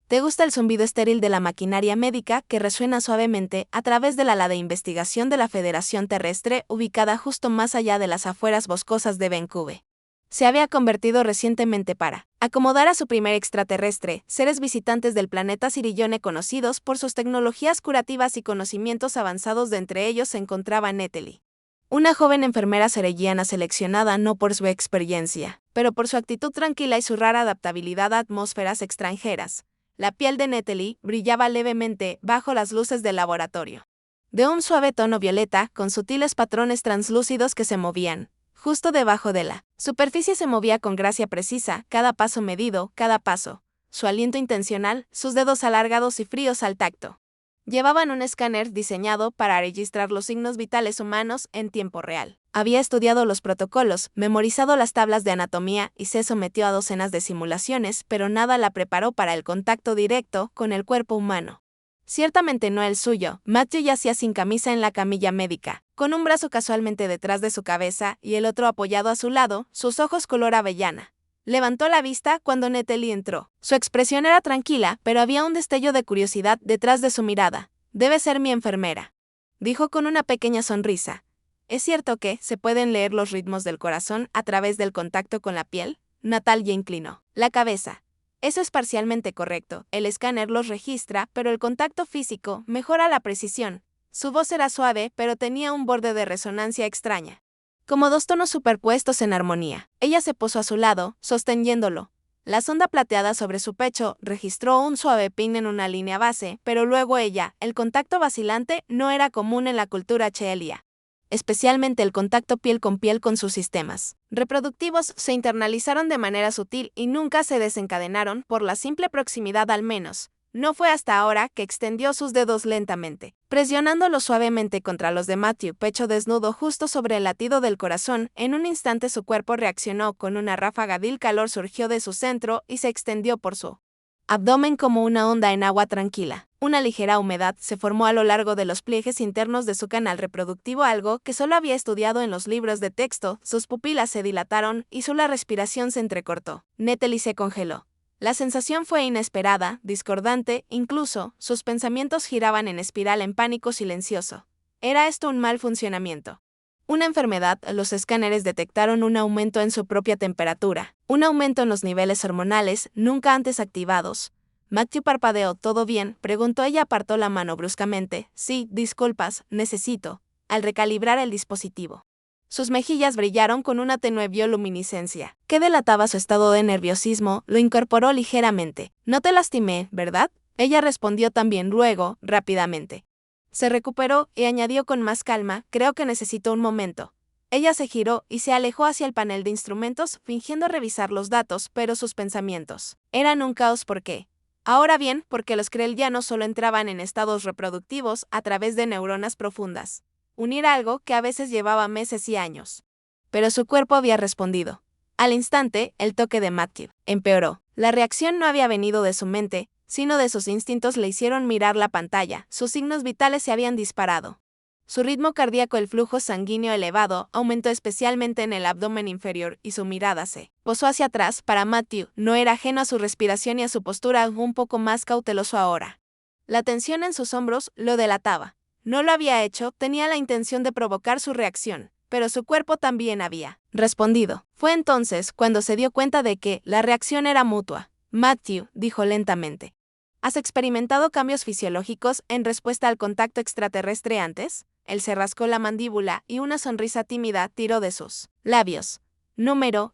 ¿Te gusta el zumbido estéril de la maquinaria médica que resuena suavemente a través del ala de investigación de la Federación Terrestre ubicada justo más allá de las afueras boscosas de Vancouver? Se había convertido recientemente para acomodar a su primer extraterrestre, seres visitantes del planeta Sirillone conocidos por sus tecnologías curativas y conocimientos avanzados. De entre ellos se encontraba Natalie, una joven enfermera cerelliana seleccionada no por su experiencia, pero por su actitud tranquila y su rara adaptabilidad a atmósferas extranjeras. La piel de Natalie brillaba levemente bajo las luces del laboratorio, de un suave tono violeta con sutiles patrones translúcidos que se movían. Justo debajo de la superficie se movía con gracia precisa, cada paso medido, cada paso. Su aliento intencional, sus dedos alargados y fríos al tacto. Llevaban un escáner diseñado para registrar los signos vitales humanos en tiempo real. Había estudiado los protocolos, memorizado las tablas de anatomía y se sometió a docenas de simulaciones, pero nada la preparó para el contacto directo con el cuerpo humano. Ciertamente no el suyo. Matthew yacía sin camisa en la camilla médica, con un brazo casualmente detrás de su cabeza y el otro apoyado a su lado, sus ojos color avellana. Levantó la vista cuando Natalie entró. Su expresión era tranquila, pero había un destello de curiosidad detrás de su mirada. «Debe ser mi enfermera», dijo con una pequeña sonrisa. «¿Es cierto que se pueden leer los ritmos del corazón a través del contacto con la piel?» Natalie inclinó la cabeza. «Eso es parcialmente correcto. El escáner los registra, pero el contacto físico mejora la precisión». Su voz era suave, pero tenía un borde de resonancia extraña, como dos tonos superpuestos en armonía. Ella se posó a su lado, sosteniéndolo. La sonda plateada sobre su pecho registró un suave ping en una línea base, pero luego el contacto vacilante no era común en la cultura cheelia. Especialmente el contacto piel con sus sistemas reproductivos se internalizaron de manera sutil y nunca se desencadenaron por la simple proximidad al menos. No fue hasta ahora que extendió sus dedos lentamente, presionándolos suavemente contra los de Matthew, pecho desnudo justo sobre el latido del corazón. En un instante su cuerpo reaccionó con una ráfaga de calor, surgió de su centro y se extendió por su abdomen como una onda en agua tranquila. Una ligera humedad se formó a lo largo de los pliegues internos de su canal reproductivo, algo que solo había estudiado en los libros de texto. Sus pupilas se dilataron y su respiración se entrecortó. Natalie se congeló. La sensación fue inesperada, discordante, incluso sus pensamientos giraban en espiral en pánico silencioso. ¿Era esto un mal funcionamiento? ¿Una enfermedad? Los escáneres detectaron un aumento en su propia temperatura, un aumento en los niveles hormonales nunca antes activados. Matthew parpadeó. «¿Todo bien?», preguntó ella. Apartó la mano bruscamente. «Sí, disculpas, necesito», al recalibrar el dispositivo. Sus mejillas brillaron con una tenue bioluminiscencia, que delataba su estado de nerviosismo. Lo incorporó ligeramente. «No te lastimé, ¿verdad?», ella respondió también luego, rápidamente. Se recuperó y añadió con más calma: «Creo que necesito un momento». Ella se giró y se alejó hacia el panel de instrumentos, fingiendo revisar los datos, pero sus pensamientos eran un caos. ¿Por qué? Ahora bien, porque los krellianos solo entraban en estados reproductivos a través de neuronas profundas. Unir algo que a veces llevaba meses y años. Pero su cuerpo había respondido. Al instante, el toque de Matthew empeoró. La reacción no había venido de su mente, sino de sus instintos. Le hicieron mirar la pantalla. Sus signos vitales se habían disparado. Su ritmo cardíaco, el flujo sanguíneo elevado, aumentó especialmente en el abdomen inferior y su mirada se posó hacia atrás. Para Matthew, no era ajeno a su respiración y a su postura, un poco más cauteloso ahora. La tensión en sus hombros lo delataba. No lo había hecho, tenía la intención de provocar su reacción, pero su cuerpo también había respondido. Fue entonces cuando se dio cuenta de que la reacción era mutua. «Matthew», dijo lentamente, «¿has experimentado cambios fisiológicos en respuesta al contacto extraterrestre antes?». Él se rascó la mandíbula y una sonrisa tímida tiró de sus labios.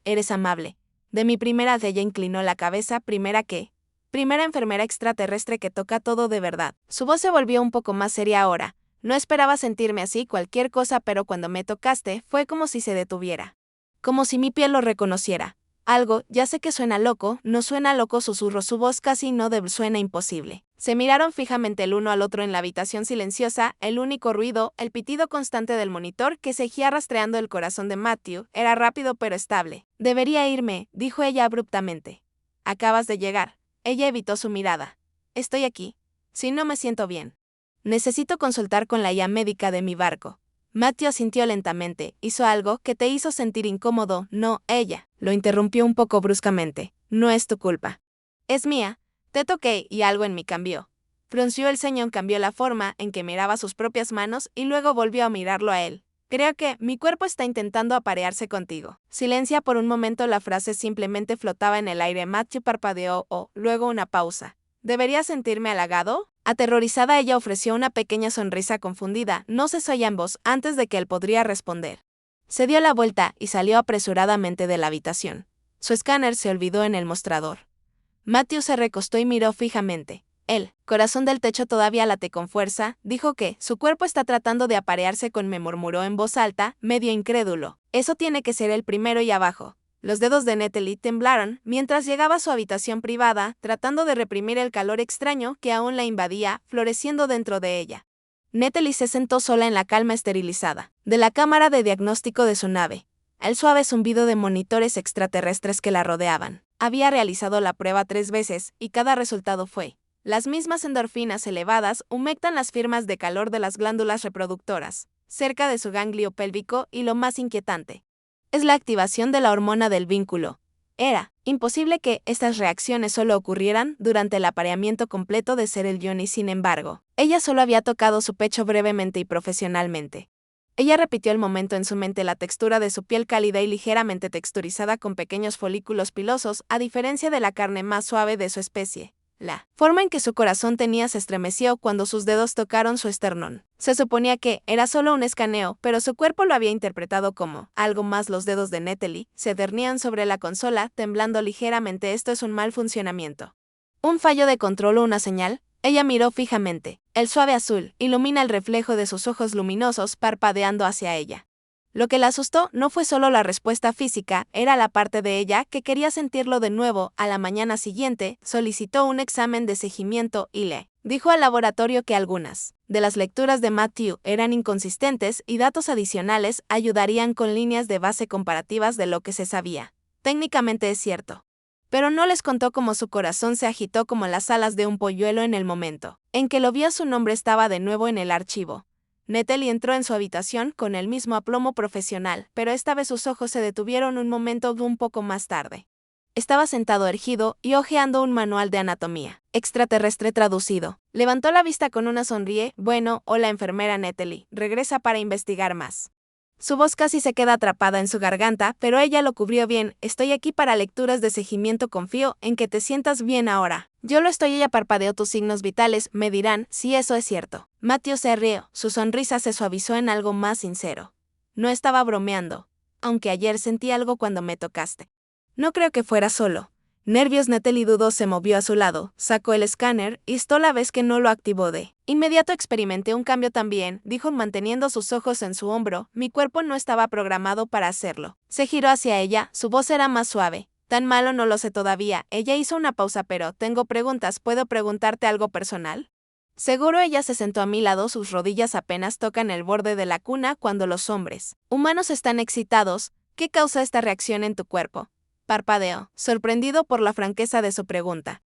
«Eres amable. De mi primera». Ella inclinó la cabeza. «Primera enfermera extraterrestre que toca todo de verdad». Su voz se volvió un poco más seria ahora. «No esperaba sentirme así cualquier cosa, pero cuando me tocaste fue como si se detuviera. Como si mi piel lo reconociera. Algo, ya sé que suena loco, no suena loco», susurró su voz casi inaudible. «Suena imposible». Se miraron fijamente el uno al otro en la habitación silenciosa. El único ruido, el pitido constante del monitor que seguía rastreando el corazón de Matthew, era rápido pero estable. «Debería irme», dijo ella abruptamente. «Acabas de llegar». Ella evitó su mirada. «Estoy aquí. Si no me siento bien. Necesito consultar con la IA médica de mi barco». Matthew asintió lentamente. «¿Hizo algo que te hizo sentir incómodo?» «No», ella lo interrumpió un poco bruscamente. «No es tu culpa. Es mía. Te toqué y algo en mí cambió. Frunció el ceño, cambió la forma en que miraba sus propias manos y luego volvió a mirarlo a él. Creo que mi cuerpo está intentando aparearse contigo. Silencia por un momento, la frase simplemente flotaba en el aire. Matthew parpadeó luego una pausa. ¿Debería sentirme halagado? Aterrorizada, ella ofreció una pequeña sonrisa confundida. No cesó ambos antes de que él podría responder. Se dio la vuelta y salió apresuradamente de la habitación. Su escáner se olvidó en el mostrador. Matthew se recostó y miró fijamente. El corazón del techo todavía late con fuerza, dijo que su cuerpo está tratando de aparearse con, me murmuró en voz alta, medio incrédulo. Eso tiene que ser el primero y abajo. Los dedos de Natalie temblaron mientras llegaba a su habitación privada, tratando de reprimir el calor extraño que aún la invadía, floreciendo dentro de ella. Natalie se sentó sola en la calma esterilizada de la cámara de diagnóstico de su nave. El suave zumbido de monitores extraterrestres que la rodeaban. Había realizado la prueba 3 veces y cada resultado fue: las mismas endorfinas elevadas humectan las firmas de calor de las glándulas reproductoras, cerca de su ganglio pélvico, y lo más inquietante es la activación de la hormona del vínculo. Era imposible que estas reacciones solo ocurrieran durante el apareamiento completo de ser el Johnny. Sin embargo, ella solo había tocado su pecho brevemente y profesionalmente. Ella repitió el momento en su mente, la textura de su piel cálida y ligeramente texturizada con pequeños folículos pilosos, a diferencia de la carne más suave de su especie. La forma en que su corazón tenía se estremeció cuando sus dedos tocaron su esternón. Se suponía que era solo un escaneo, pero su cuerpo lo había interpretado como algo más. Los dedos de Natalie se cernían sobre la consola, temblando ligeramente. Esto es un mal funcionamiento. ¿Un fallo de control o una señal? Ella miró fijamente. El suave azul ilumina el reflejo de sus ojos luminosos parpadeando hacia ella. Lo que la asustó no fue solo la respuesta física, era la parte de ella que quería sentirlo de nuevo. A la mañana siguiente, solicitó un examen de seguimiento y le dijo al laboratorio que algunas de las lecturas de Matthew eran inconsistentes y datos adicionales ayudarían con líneas de base comparativas de lo que se sabía. Técnicamente es cierto. Pero no les contó cómo su corazón se agitó como las alas de un polluelo en el momento en que lo vio. Su nombre estaba de nuevo en el archivo. Natalie entró en su habitación con el mismo aplomo profesional, pero esta vez sus ojos se detuvieron un momento. Un poco más tarde, estaba sentado erguido y hojeando un manual de anatomía extraterrestre traducido. Levantó la vista con una sonrisa. Bueno, hola enfermera Natalie, regresa para investigar más. Su voz casi se queda atrapada en su garganta, pero ella lo cubrió bien. Estoy aquí para lecturas de seguimiento. Confío en que te sientas bien ahora. Yo lo estoy. Ella parpadeó. Tus signos vitales me dirán si eso es cierto. Matthew se rió. Su sonrisa se suavizó en algo más sincero. No estaba bromeando. Aunque ayer sentí algo cuando me tocaste. No creo que fuera solo nervios. Natalie dudó. Se movió a su lado, sacó el escáner y esto la vez que no lo activó. De inmediato experimenté un cambio también, dijo manteniendo sus ojos en su hombro. Mi cuerpo no estaba programado para hacerlo. Se giró hacia ella, su voz era más suave. Tan malo no lo sé todavía. Ella hizo una pausa. Pero tengo preguntas. ¿Puedo preguntarte algo personal? Seguro. Ella se sentó a mi lado. Sus rodillas apenas tocan el borde de la cuna cuando los hombres humanos están excitados. ¿Qué causa esta reacción en tu cuerpo? Parpadeó, sorprendido por la franqueza de su pregunta.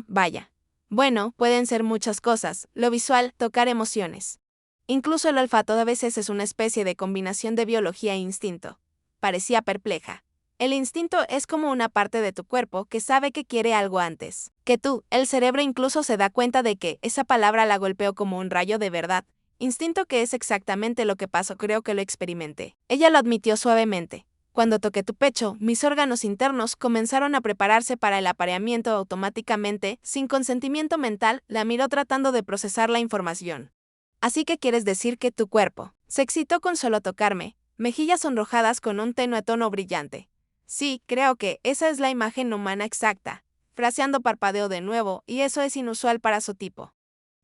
Vaya. Bueno, pueden ser muchas cosas. Lo visual, tocar emociones. Incluso el olfato a veces es una especie de combinación de biología e instinto. Parecía perpleja. El instinto es como una parte de tu cuerpo que sabe que quiere algo antes que tú. El cerebro incluso se da cuenta de que esa palabra la golpeó como un rayo de verdad. Instinto, que es exactamente lo que pasó. Creo que lo experimenté. Ella lo admitió suavemente. Cuando toqué tu pecho, mis órganos internos comenzaron a prepararse para el apareamiento automáticamente, sin consentimiento mental. La miró tratando de procesar la información. Así que quieres decir que tu cuerpo se excitó con solo tocarme, mejillas sonrojadas con un tenue tono brillante. Sí, creo que esa es la imagen humana exacta. Fraseando, parpadeó de nuevo, y eso es inusual para su tipo.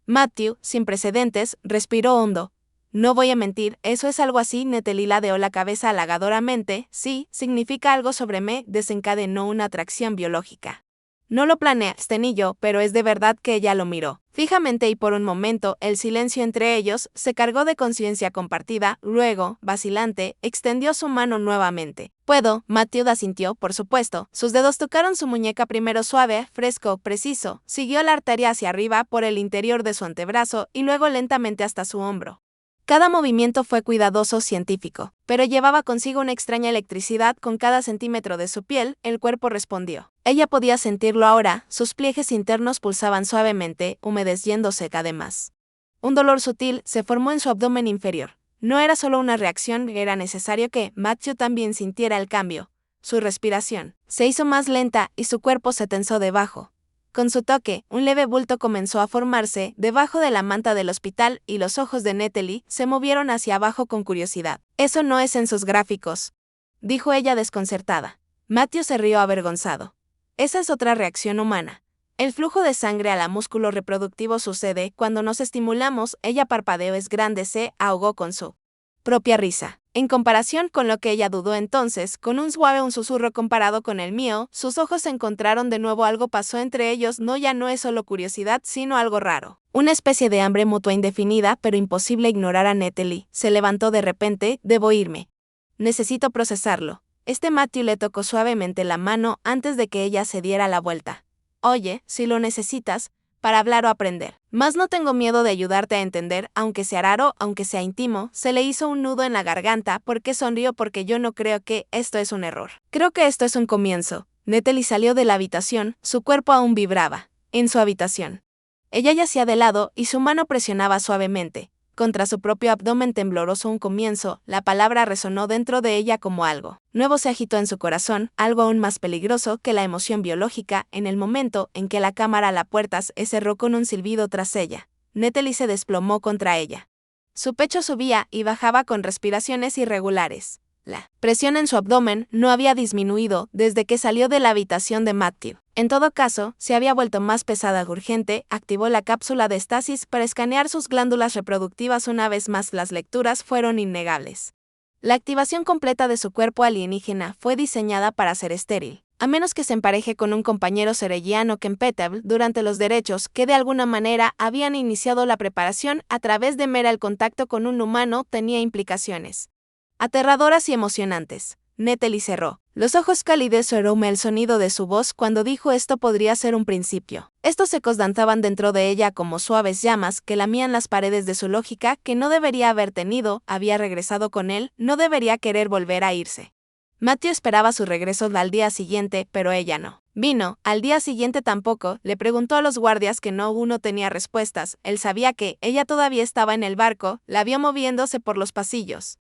Matthew, sin precedentes, respiró hondo. No voy a mentir, eso es algo así. Natalie ladeó la cabeza halagadoramente. Sí, significa algo sobre mí. Desencadenó una atracción biológica. No lo planeaste ni yo, pero es de verdad que ella lo miró fijamente y por un momento el silencio entre ellos se cargó de conciencia compartida. Luego, vacilante, extendió su mano nuevamente. ¿Puedo? Matthew asintió, por supuesto. Sus dedos tocaron su muñeca, primero suave, fresco, preciso. Siguió la arteria hacia arriba por el interior de su antebrazo y luego lentamente hasta su hombro. Cada movimiento fue cuidadoso, científico, pero llevaba consigo una extraña electricidad con cada centímetro de su piel. El cuerpo respondió. Ella podía sentirlo ahora, sus pliegues internos pulsaban suavemente, humedeciéndose cada vez más. Un dolor sutil se formó en su abdomen inferior. No era solo una reacción, era necesario que Matthew también sintiera el cambio. Su respiración se hizo más lenta y su cuerpo se tensó debajo. Con su toque, un leve bulto comenzó a formarse debajo de la manta del hospital y los ojos de Natalie se movieron hacia abajo con curiosidad. «Eso no es en sus gráficos», dijo ella desconcertada. Matthew se rió avergonzado. «Esa es otra reacción humana. El flujo de sangre al músculo reproductivo sucede cuando nos estimulamos». Ella parpadeó, es grande, se ahogó con su propia risa. En comparación con lo que ella dudó entonces, con un susurro comparado con el mío, sus ojos se encontraron de nuevo. Algo pasó entre ellos, ya no es solo curiosidad, sino algo raro. Una especie de hambre mutua indefinida, pero imposible ignorar a Natalie. Se levantó de repente. «Debo irme. Necesito procesarlo». Matthew le tocó suavemente la mano antes de que ella se diera la vuelta. «Oye, si lo necesitas, para hablar o aprender. Mas no tengo miedo de ayudarte a entender, aunque sea raro, aunque sea íntimo». Se le hizo un nudo en la garganta. ¿Por qué sonrió? Porque yo no creo que esto es un error. Creo que esto es un comienzo. Natalie salió de la habitación, su cuerpo aún vibraba. En su habitación. Ella yacía de lado y su mano presionaba suavemente contra su propio abdomen tembloroso. Un comienzo, la palabra resonó dentro de ella como algo nuevo se agitó en su corazón, algo aún más peligroso que la emoción biológica. En el momento en que la cámara a la puerta se cerró con un silbido tras ella, Natalie se desplomó contra ella. Su pecho subía y bajaba con respiraciones irregulares. La presión en su abdomen no había disminuido desde que salió de la habitación de Matthew. En todo caso, se había vuelto más pesada. Urgente, activó la cápsula de estasis para escanear sus glándulas reproductivas. Una vez más, las lecturas fueron innegables. La activación completa de su cuerpo alienígena fue diseñada para ser estéril, a menos que se empareje con un compañero serelliano compatible durante los derechos que de alguna manera habían iniciado la preparación a través de el contacto con un humano tenía implicaciones aterradoras y emocionantes. Natalie cerró los ojos cálidos. Oírme el sonido de su voz cuando dijo esto podría ser un principio. Estos ecos danzaban dentro de ella como suaves llamas que lamían las paredes de su lógica que no debería haber tenido. Había regresado con él, no debería querer volver a irse. Matthew esperaba su regreso al día siguiente, pero ella no vino. Al día siguiente tampoco. Le preguntó a los guardias que uno tenía respuestas. Él sabía que ella todavía estaba en el barco, la vio moviéndose por los pasillos.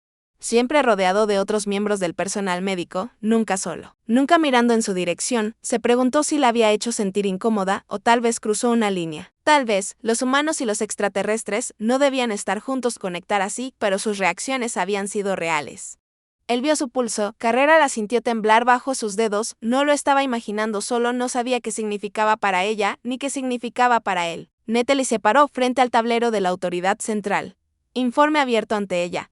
Siempre rodeado de otros miembros del personal médico, nunca solo. Nunca mirando en su dirección, se preguntó si la había hecho sentir incómoda o tal vez cruzó una línea. Tal vez, los humanos y los extraterrestres no debían estar juntos, conectar así, pero sus reacciones habían sido reales. Él vio su pulso, Carrera la sintió temblar bajo sus dedos, no lo estaba imaginando, solo no sabía qué significaba para ella, ni qué significaba para él. Natalie se paró frente al tablero de la autoridad central. Informe abierto ante ella.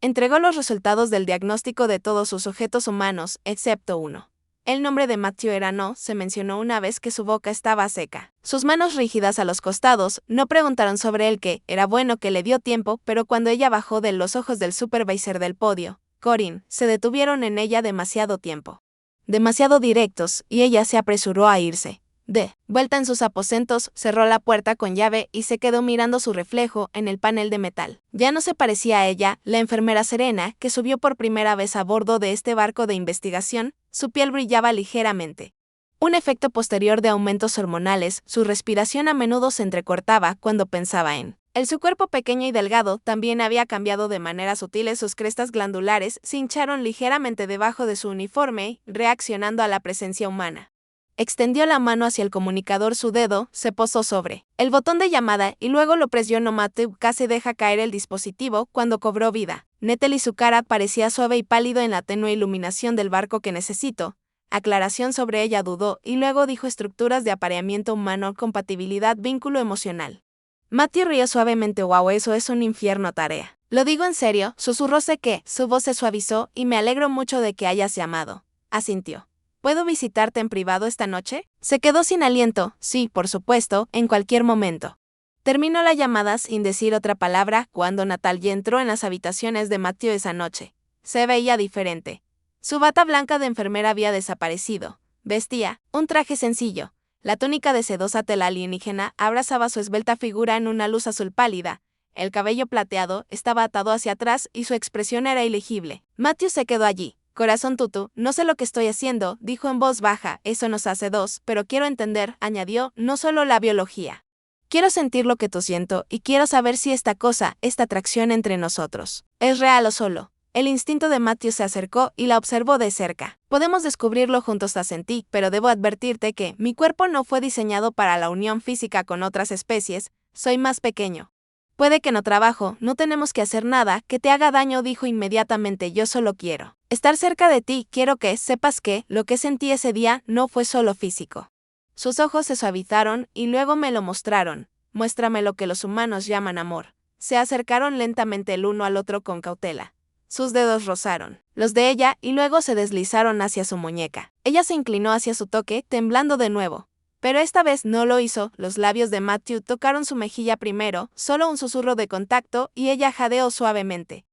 Entregó los resultados del diagnóstico de todos sus sujetos humanos, excepto uno. El nombre de Matthew era no, se mencionó una vez que su boca estaba seca. Sus manos rígidas a los costados, no preguntaron sobre él que, era bueno que le dio tiempo, pero cuando ella bajó de los ojos del supervisor del podio, Corinne, se detuvieron en ella demasiado tiempo. Demasiado directos, y ella se apresuró a irse. De vuelta en sus aposentos, cerró la puerta con llave y se quedó mirando su reflejo en el panel de metal. Ya no se parecía a ella, la enfermera Serena, que subió por primera vez a bordo de este barco de investigación. Su piel brillaba ligeramente. Un efecto posterior de aumentos hormonales, su respiración a menudo se entrecortaba cuando pensaba en él. Su cuerpo pequeño y delgado también había cambiado de manera sutil. Sus crestas glandulares se hincharon ligeramente debajo de su uniforme, reaccionando a la presencia humana. Extendió la mano hacia el comunicador, su dedo se posó sobre el botón de llamada y luego lo presionó. Matthew casi deja caer el dispositivo cuando cobró vida. Natalie, su cara parecía suave y pálido en la tenue iluminación del barco. que necesito. Aclaración sobre ella, dudó y luego dijo estructuras de apareamiento humano, compatibilidad, vínculo emocional. Matthew rió suavemente. Wow, eso es un infierno tarea. Lo digo en serio, susurró. Sé que su voz se suavizó y me alegro mucho de que hayas llamado. Asintió. ¿Puedo visitarte en privado esta noche? Se quedó sin aliento. Sí, por supuesto, en cualquier momento. Terminó la llamada sin decir otra palabra cuando Natalie entró en las habitaciones de Matthew esa noche. Se veía diferente. Su bata blanca de enfermera había desaparecido. Vestía un traje sencillo. La túnica de sedosa tela alienígena abrazaba su esbelta figura en una luz azul pálida. El cabello plateado estaba atado hacia atrás y su expresión era ilegible. Matthew se quedó allí. Corazón tutu, no sé lo que estoy haciendo, dijo en voz baja, eso nos hace dos, pero quiero entender, añadió, no solo la biología. Quiero sentir lo que tú siento y quiero saber si esta cosa, esta atracción entre nosotros, es real o solo. El instinto de Matthew se acercó y la observó de cerca. Podemos descubrirlo juntos, asentí, pero debo advertirte que mi cuerpo no fue diseñado para la unión física con otras especies, soy más pequeño. Puede que no trabajo, no tenemos que hacer nada que te haga daño, dijo inmediatamente, yo solo quiero estar cerca de ti, quiero que sepas que lo que sentí ese día no fue solo físico. Sus ojos se suavizaron y luego me lo mostraron. Muéstrame lo que los humanos llaman amor. Se acercaron lentamente el uno al otro con cautela. Sus dedos rozaron los de ella y luego se deslizaron hacia su muñeca. Ella se inclinó hacia su toque, temblando de nuevo. Pero esta vez no lo hizo, los labios de Matthew tocaron su mejilla primero, solo un susurro de contacto y ella jadeó suavemente.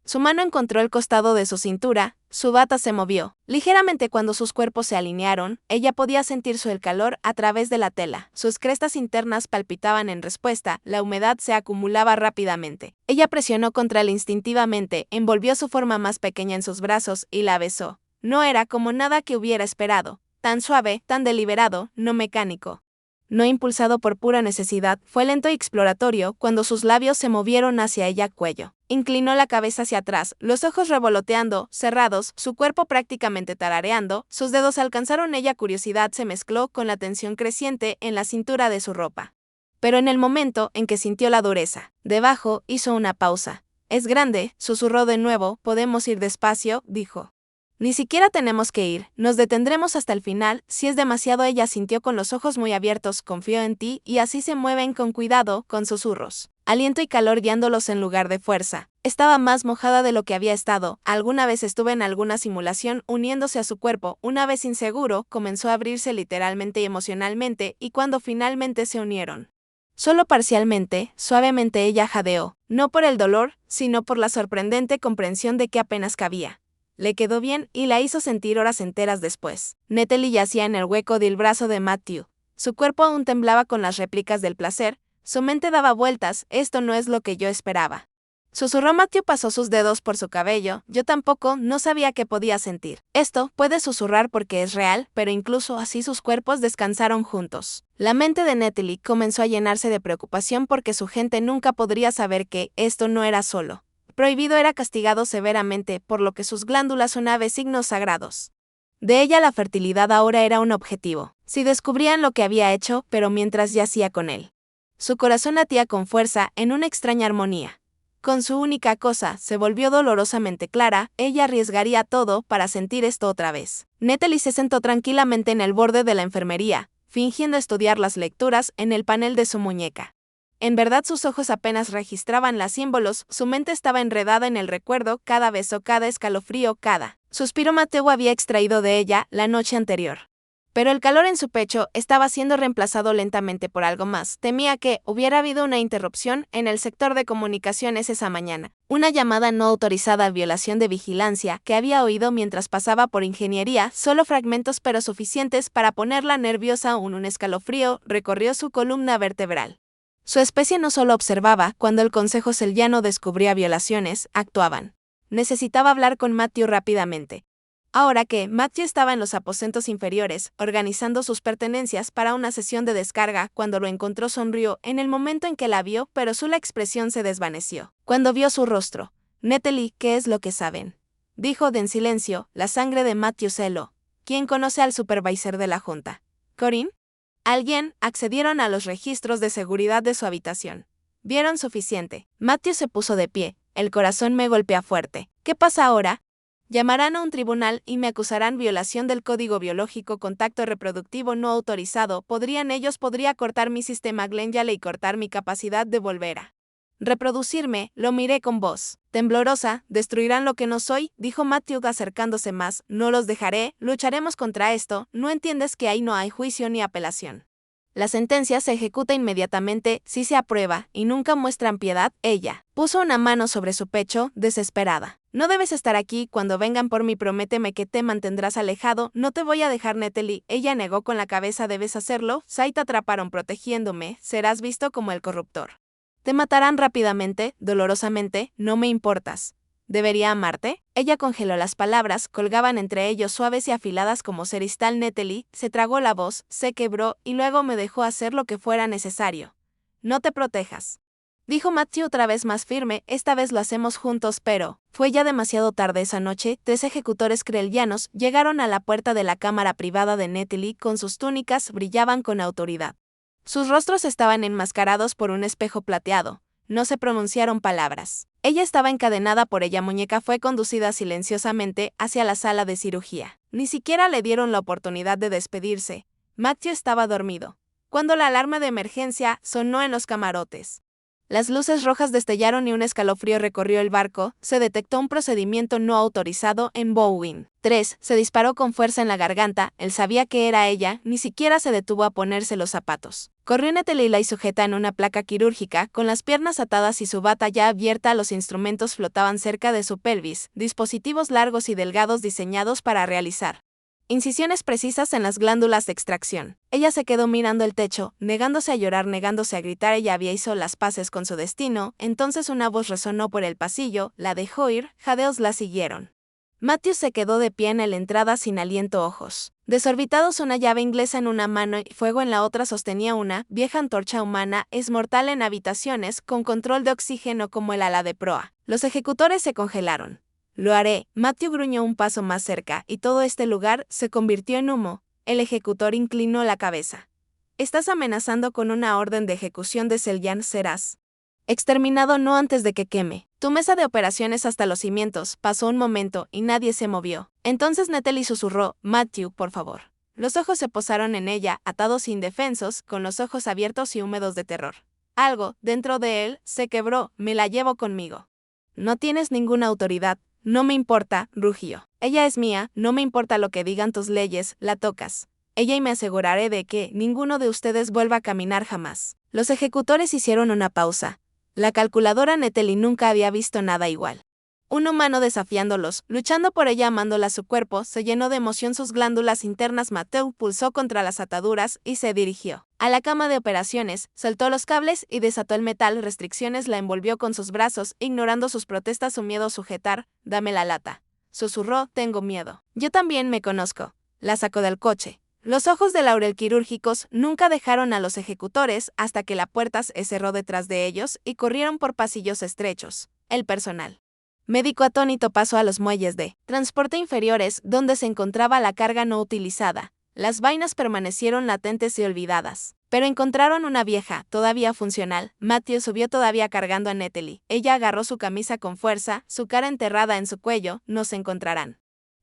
Su mano encontró el costado de su cintura, su bata se movió. Ligeramente cuando sus cuerpos se alinearon, ella podía sentir el calor a través de la tela. Sus crestas internas palpitaban en respuesta, la humedad se acumulaba rápidamente. Ella presionó contra él instintivamente, envolvió su forma más pequeña en sus brazos y la besó. No era como nada que hubiera esperado, tan suave, tan deliberado, no mecánico. No impulsado por pura necesidad, fue lento y exploratorio cuando sus labios se movieron hacia ella cuello. Inclinó la cabeza hacia atrás, los ojos revoloteando, cerrados, su cuerpo prácticamente tarareando, sus dedos alcanzaron ella. Curiosidad se mezcló con la tensión creciente en la cintura de su ropa. Pero en el momento en que sintió la dureza, debajo hizo una pausa. Es grande, susurró de nuevo, podemos ir despacio, dijo. Ni siquiera tenemos que ir, nos detendremos hasta el final, si es demasiado. Ella sintió con los ojos muy abiertos, confío en ti, y así se mueven con cuidado, con susurros. Aliento y calor guiándolos en lugar de fuerza. Estaba más mojada de lo que había estado, alguna vez estuve en alguna simulación uniéndose a su cuerpo, una vez inseguro, comenzó a abrirse literalmente y emocionalmente, y cuando finalmente se unieron. Solo parcialmente, suavemente ella jadeó, no por el dolor, sino por la sorprendente comprensión de que apenas cabía. Le quedó bien y la hizo sentir horas enteras después. Natalie yacía en el hueco del brazo de Matthew. Su cuerpo aún temblaba con las réplicas del placer, su mente daba vueltas, esto no es lo que yo esperaba. Susurró. Matthew pasó sus dedos por su cabello, yo tampoco, no sabía qué podía sentir. Esto puede susurrar porque es real, pero incluso así sus cuerpos descansaron juntos. La mente de Natalie comenzó a llenarse de preocupación porque su gente nunca podría saber que esto no era solo. Prohibido, era castigado severamente, por lo que sus glándulas son signos sagrados. De ella la fertilidad ahora era un objetivo. Si descubrían lo que había hecho, pero mientras yacía con él. Su corazón latía con fuerza, en una extraña armonía. Con su única cosa, se volvió dolorosamente clara, ella arriesgaría todo para sentir esto otra vez. Natalie se sentó tranquilamente en el borde de la enfermería, fingiendo estudiar las lecturas en el panel de su muñeca. En verdad sus ojos apenas registraban los símbolos, su mente estaba enredada en el recuerdo, cada beso, cada escalofrío, cada suspiro Matthew había extraído de ella la noche anterior. Pero el calor en su pecho estaba siendo reemplazado lentamente por algo más. Temía que hubiera habido una interrupción en el sector de comunicaciones esa mañana. Una llamada no autorizada, violación de vigilancia, que había oído mientras pasaba por ingeniería, solo fragmentos pero suficientes para ponerla nerviosa. Aún un escalofrío recorrió su columna vertebral. Su especie no solo observaba, cuando el Consejo Selliano descubría violaciones, actuaban. Necesitaba hablar con Matthew rápidamente. Ahora que Matthew estaba en los aposentos inferiores, organizando sus pertenencias para una sesión de descarga, cuando lo encontró sonrió en el momento en que la vio, pero su expresión se desvaneció. Cuando vio su rostro, Natalie, ¿qué es lo que saben? Dijo en silencio, la sangre de Matthew se heló. ¿Quién conoce al supervisor de la junta? ¿Corinne? Alguien, accedieron a los registros de seguridad de su habitación. Vieron suficiente. Matthew se puso de pie, el corazón me golpea fuerte. ¿Qué pasa ahora? Llamarán a un tribunal y me acusarán violación del código biológico, contacto reproductivo no autorizado. Podría cortar mi sistema glandular y cortar mi capacidad de volver a reproducirme. Lo miré con voz temblorosa. Destruirán lo que no soy, dijo Matthew acercándose más. No los dejaré, lucharemos contra esto. No entiendes que ahí no hay juicio ni apelación. La sentencia se ejecuta inmediatamente si se aprueba y nunca muestran piedad. Ella puso una mano sobre su pecho, desesperada. No debes estar aquí cuando vengan por mí, prométeme que te mantendrás alejado. No te voy a dejar, Natalie. Ella negó con la cabeza. Debes hacerlo. Sai te atraparon protegiéndome, serás visto como el corruptor. Te matarán rápidamente, dolorosamente, no me importas. ¿Debería amarte? Ella congeló las palabras, colgaban entre ellos suaves y afiladas como ceristal. Natalie se tragó la voz, se quebró y luego me dejó hacer lo que fuera necesario. No te protejas, dijo Matthew otra vez más firme, esta vez lo hacemos juntos, pero fue ya demasiado tarde esa noche. 3 ejecutores crelianos llegaron a la puerta de la cámara privada de Natalie con sus túnicas brillaban con autoridad. Sus rostros estaban enmascarados por un espejo plateado. No se pronunciaron palabras. Ella estaba encadenada por ella muñeca fue conducida silenciosamente hacia la sala de cirugía. Ni siquiera le dieron la oportunidad de despedirse. Matthew estaba dormido cuando la alarma de emergencia sonó en los camarotes. Las luces rojas destellaron y un escalofrío recorrió el barco. Se detectó un procedimiento no autorizado en Bowen. 3. Se disparó con fuerza en la garganta. Él sabía que era ella, ni siquiera se detuvo a ponerse los zapatos. Corrió Natalie y sujeta en una placa quirúrgica, con las piernas atadas y su bata ya abierta. Los instrumentos flotaban cerca de su pelvis, dispositivos largos y delgados diseñados para realizar incisiones precisas en las glándulas de extracción. Ella se quedó mirando el techo, negándose a llorar, negándose a gritar. Ella había hecho las paces con su destino. Entonces una voz resonó por el pasillo, la dejó ir, jadeos la siguieron. Matthew se quedó de pie en la entrada sin aliento, ojos desorbitados, una llave inglesa en una mano y fuego en la otra. Sostenía una vieja antorcha humana, es mortal en habitaciones, con control de oxígeno como el ala de proa. Los ejecutores se congelaron. Lo haré. Matthew gruñó un paso más cerca, y todo este lugar se convirtió en humo. El ejecutor inclinó la cabeza. Estás amenazando con una orden de ejecución de Seljan. Serás exterminado no antes de que queme tu mesa de operaciones hasta los cimientos. Pasó un momento y nadie se movió. Entonces Natalie susurró, Matthew, por favor. Los ojos se posaron en ella, atados e indefensos, con los ojos abiertos y húmedos de terror. Algo, dentro de él, se quebró. Me la llevo conmigo. No tienes ninguna autoridad. No me importa, rugió. Ella es mía, no me importa lo que digan tus leyes, la tocas. Ella y me aseguraré de que ninguno de ustedes vuelva a caminar jamás. Los ejecutores hicieron una pausa. La calculadora Natalie nunca había visto nada igual. Un humano desafiándolos, luchando por ella, amándola. Su cuerpo se llenó de emoción, sus glándulas internas. Matthew pulsó contra las ataduras y se dirigió a la cama de operaciones, soltó los cables y desató el metal. Restricciones la envolvió con sus brazos, ignorando sus protestas, su miedo a sujetar. Dame la lata. Susurró, tengo miedo. Yo también me conozco. La sacó del coche. Los ojos de Laurel quirúrgicos nunca dejaron a los ejecutores hasta que la puerta se cerró detrás de ellos y corrieron por pasillos estrechos. El personal médico atónito pasó a los muelles de transporte inferiores, donde se encontraba la carga no utilizada. Las vainas permanecieron latentes y olvidadas, pero encontraron una vieja, todavía funcional. Matthew subió todavía cargando a Natalie. Ella agarró su camisa con fuerza, su cara enterrada en su cuello. Nos encontrarán.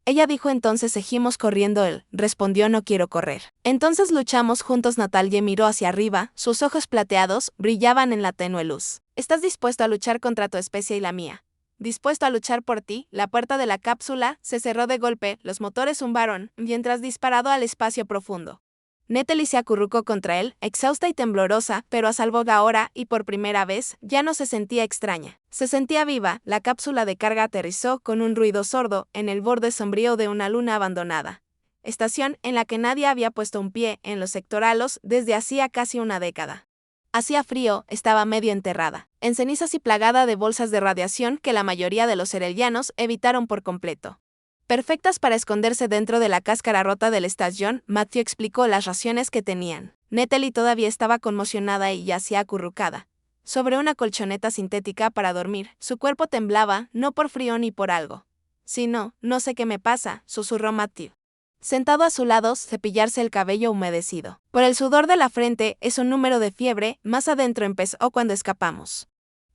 Ella dijo. Entonces seguimos corriendo. Él respondió, no quiero correr. Entonces luchamos juntos. Natalie miró hacia arriba, sus ojos plateados brillaban en la tenue luz. ¿Estás dispuesto a luchar contra tu especie y la mía? Dispuesto a luchar por ti. La puerta de la cápsula se cerró de golpe, los motores zumbaron, mientras disparado al espacio profundo. Natalie se acurrucó contra él, exhausta y temblorosa, pero a salvo ahora, y por primera vez, ya no se sentía extraña. Se sentía viva. La cápsula de carga aterrizó con un ruido sordo en el borde sombrío de una luna abandonada. Estación en la que nadie había puesto un pie en los sectoralos desde hacía casi una década. Hacía frío, estaba medio enterrada en cenizas y plagada de bolsas de radiación que la mayoría de los serelianos evitaron por completo. Perfectas para esconderse dentro de la cáscara rota del estación, Matthew explicó las raciones que tenían. Natalie todavía estaba conmocionada y yacía acurrucada sobre una colchoneta sintética para dormir. Su cuerpo temblaba, no por frío ni por algo, sino, no sé qué me pasa, susurró Matthew. Sentado a su lado, cepillarse el cabello humedecido por el sudor de la frente. Es un número de fiebre. Más adentro empezó cuando escapamos.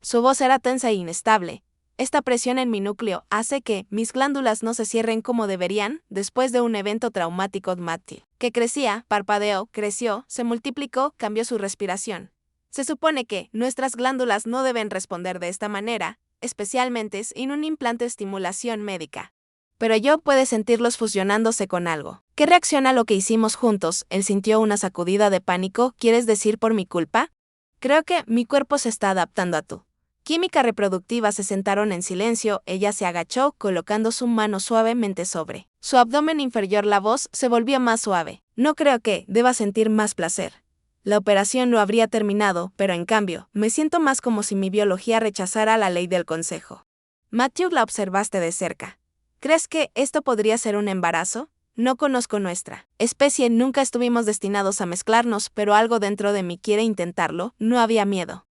Su voz era tensa e inestable. Esta presión en mi núcleo hace que mis glándulas no se cierren como deberían después de un evento traumático. Matthew, que crecía, parpadeó, creció, se multiplicó, cambió su respiración. Se supone que nuestras glándulas no deben responder de esta manera, especialmente sin un implante de estimulación médica. Pero yo pude sentirlos fusionándose con algo. ¿Qué reacción a lo que hicimos juntos? Él sintió una sacudida de pánico. ¿Quieres decir por mi culpa? Creo que mi cuerpo se está adaptando a tu química reproductiva. Se sentaron en silencio. Ella se agachó, colocando su mano suavemente sobre su abdomen inferior. La voz se volvió más suave. No creo que deba sentir más placer. La operación lo habría terminado, pero en cambio, me siento más como si mi biología rechazara la ley del consejo. Matthew, la observaste de cerca. ¿Crees que esto podría ser un embarazo? No conozco nuestra especie, nunca estuvimos destinados a mezclarnos, pero algo dentro de mí quiere intentarlo, no había miedo.